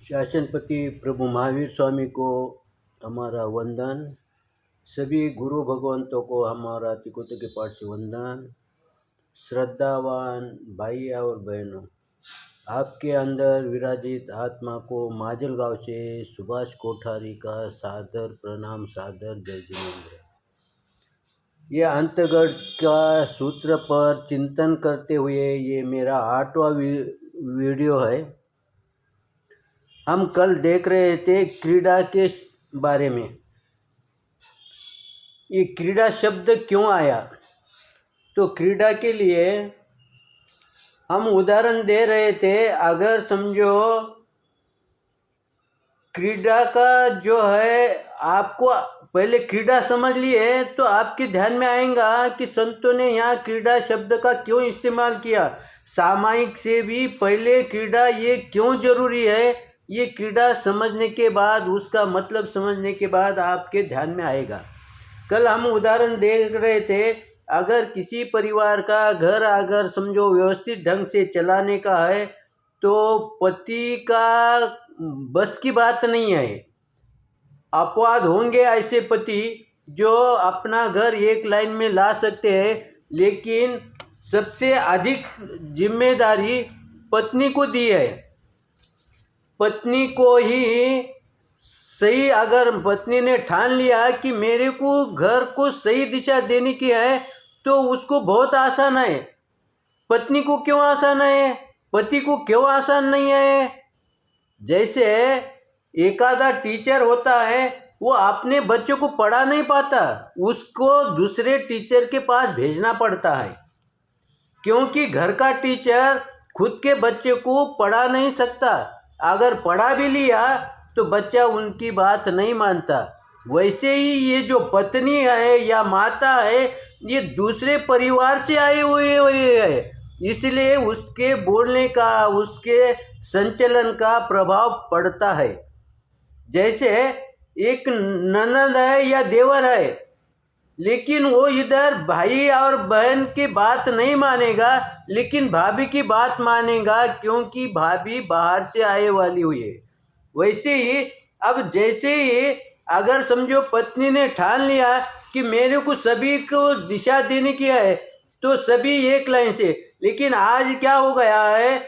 शासनपति प्रभु महावीर स्वामी को हमारा वंदन। सभी गुरु भगवंतों को हमारा तिकोते के पाठ से वंदन। श्रद्धावान भाई और बहनों, आपके अंदर विराजित आत्मा को माजलगांव से सुभाष कोठारी का सादर प्रणाम, सादर जय जिनेंद्र। ये अंतगढ़ का सूत्र पर चिंतन करते हुए ये मेरा 8वां वीडियो है। हम कल देख रहे थे क्रीड़ा के बारे में। ये क्रीड़ा शब्द क्यों आया, तो क्रीड़ा के लिए हम उदाहरण दे रहे थे। अगर समझो क्रीड़ा का जो है, आपको पहले क्रीड़ा समझ लिए तो आपके ध्यान में आएगा कि संतों ने यहाँ क्रीड़ा शब्द का क्यों इस्तेमाल किया। सामायिक से भी पहले क्रीड़ा ये क्यों जरूरी है, ये क्रीड़ा समझने के बाद, उसका मतलब समझने के बाद आपके ध्यान में आएगा। कल हम उदाहरण देख रहे थे, अगर किसी परिवार का घर अगर समझो व्यवस्थित ढंग से चलाने का है तो पति का बस की बात नहीं है। अपवाद होंगे ऐसे पति जो अपना घर एक लाइन में ला सकते हैं, लेकिन सबसे अधिक जिम्मेदारी पत्नी को दी है। पत्नी को ही सही, अगर पत्नी ने ठान लिया कि मेरे को घर को सही दिशा देने की है तो उसको बहुत आसान है। पत्नी को क्यों आसान है, पति को क्यों आसान नहीं है? जैसे एक आधा टीचर होता है, वो अपने बच्चों को पढ़ा नहीं पाता, उसको दूसरे टीचर के पास भेजना पड़ता है, क्योंकि घर का टीचर खुद के बच्चे को पढ़ा नहीं सकता। अगर पढ़ा भी लिया तो बच्चा उनकी बात नहीं मानता। वैसे ही ये जो पत्नी है या माता है, ये दूसरे परिवार से आए हुए है, इसलिए उसके बोलने का, उसके संचलन का प्रभाव पड़ता है। जैसे एक ननद है या देवर है, लेकिन वो इधर भाई और बहन की बात नहीं मानेगा, लेकिन भाभी की बात मानेगा, क्योंकि भाभी बाहर से आए वाली हुई है। वैसे ही अब जैसे ही अगर समझो पत्नी ने ठान लिया कि मेरे को सभी को दिशा देने की है, तो सभी एक लाइन से। लेकिन आज क्या हो गया है,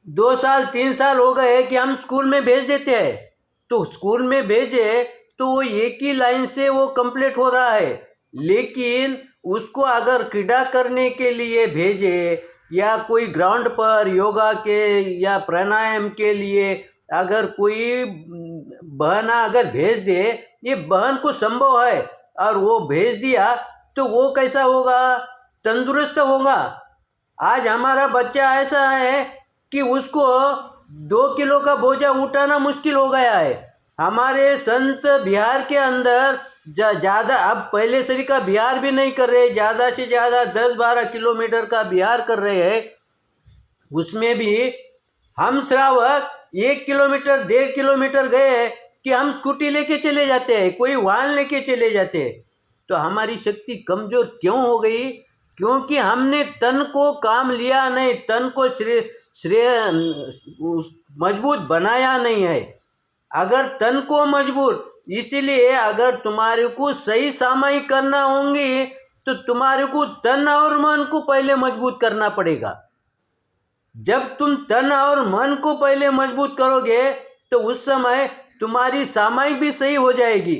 2 साल 3 साल हो गए कि हम स्कूल में भेज देते हैं, तो स्कूल में भेजे तो वो एक ही लाइन से वो कंप्लीट हो रहा है। लेकिन उसको अगर क्रीड़ा करने के लिए भेजे या कोई ग्राउंड पर योगा के या प्राणायाम के लिए अगर कोई बहन अगर भेज दे, ये बहन को संभव है और वो भेज दिया तो वो कैसा होगा, तंदुरुस्त होगा। आज हमारा बच्चा ऐसा है कि उसको 2 किलो का बोझा उठाना मुश्किल हो गया है। हमारे संत बिहार के अंदर ज़्यादा, अब पहले सरी का बिहार भी नहीं कर रहे, ज़्यादा से ज़्यादा 10-12 किलोमीटर का बिहार कर रहे हैं। उसमें भी हम श्रावक 1 किलोमीटर 1.5 किलोमीटर गए कि हम स्कूटी लेके चले जाते हैं, कोई वाहन लेके चले जाते हैं। तो हमारी शक्ति कमज़ोर क्यों हो गई? क्योंकि हमने तन को काम लिया नहीं, तन को मजबूत बनाया नहीं है। अगर तन को मजबूत, इसीलिए अगर तुम्हारे को सही सामायिक करना होंगे तो तुम्हारे को तन और मन को पहले मजबूत करना पड़ेगा। जब तुम तन और मन को पहले मजबूत करोगे तो उस समय तुम्हारी सामायिक भी सही हो जाएगी।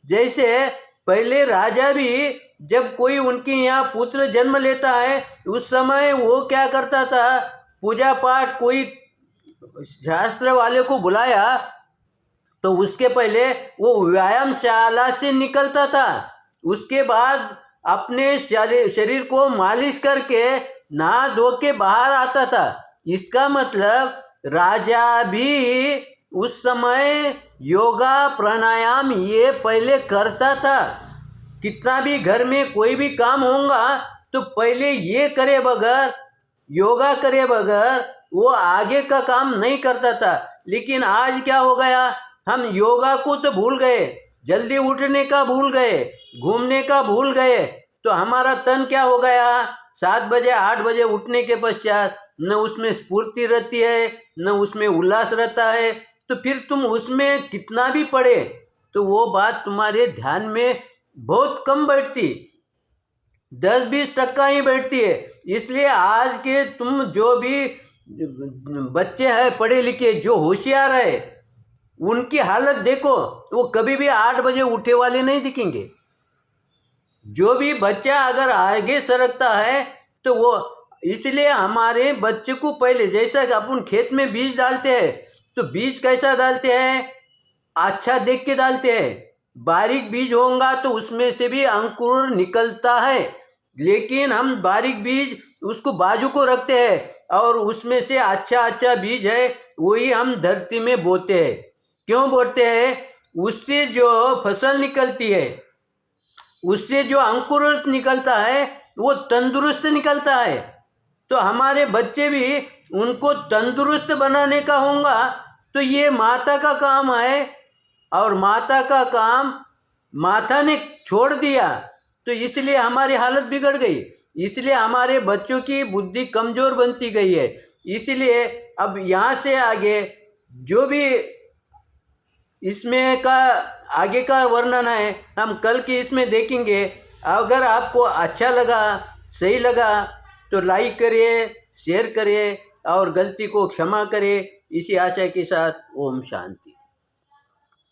जैसे पहले राजा भी जब कोई उनके यहाँ पुत्र जन्म लेता है, उस समय वो क्या करता था, पूजा पाठ, कोई शास्त्र वाले को बुलाया तो उसके पहले वो व्यायामशाला से निकलता था। उसके बाद अपने शरीर को मालिश करके नहा धो के बाहर आता था। इसका मतलब राजा भी उस समय योगा प्राणायाम ये पहले करता था। कितना भी घर में कोई भी काम होगा तो पहले ये करे बगैर, योगा करे बगैर वो आगे का काम नहीं करता था। लेकिन आज क्या हो गया, हम योगा को तो भूल गए, जल्दी उठने का भूल गए, घूमने का भूल गए, तो हमारा तन क्या हो गया, 7 बजे 8 बजे उठने के पश्चात न उसमें स्फूर्ति रहती है, न उसमें उल्लास रहता है, तो फिर तुम उसमें कितना भी पढ़े तो वो बात तुम्हारे ध्यान में बहुत कम बैठती, 10-20% ही बैठती है। इसलिए आज के तुम जो भी बच्चे हैं पढ़े लिखे जो होशियार है उनकी हालत देखो, वो कभी भी 8 बजे उठे वाले नहीं दिखेंगे। जो भी बच्चा अगर आगे सरकता है तो वो, इसलिए हमारे बच्चे को पहले जैसा कि अपन खेत में बीज डालते हैं तो बीज कैसा डालते हैं, अच्छा देख के डालते हैं। बारीक बीज होगा तो उसमें से भी अंकुर निकलता है, लेकिन हम बारीक बीज उसको बाजू को रखते हैं और उसमें से अच्छा बीज है वही हम धरती में बोते हैं। क्यों बोते हैं? उससे जो फसल निकलती है, उससे जो अंकुर निकलता है वो तंदुरुस्त निकलता है। तो हमारे बच्चे भी उनको तंदुरुस्त बनाने का होगा तो ये माता का काम है, और माता का काम माता ने छोड़ दिया तो इसलिए हमारी हालत बिगड़ गई, इसलिए हमारे बच्चों की बुद्धि कमज़ोर बनती गई है। इसलिए अब यहाँ से आगे जो भी इसमें का आगे का वर्णन है हम कल की इसमें देखेंगे। अगर आपको अच्छा लगा, सही लगा तो लाइक करिए, शेयर करिए और गलती को क्षमा करिए। इसी आशा के साथ ओम शांति।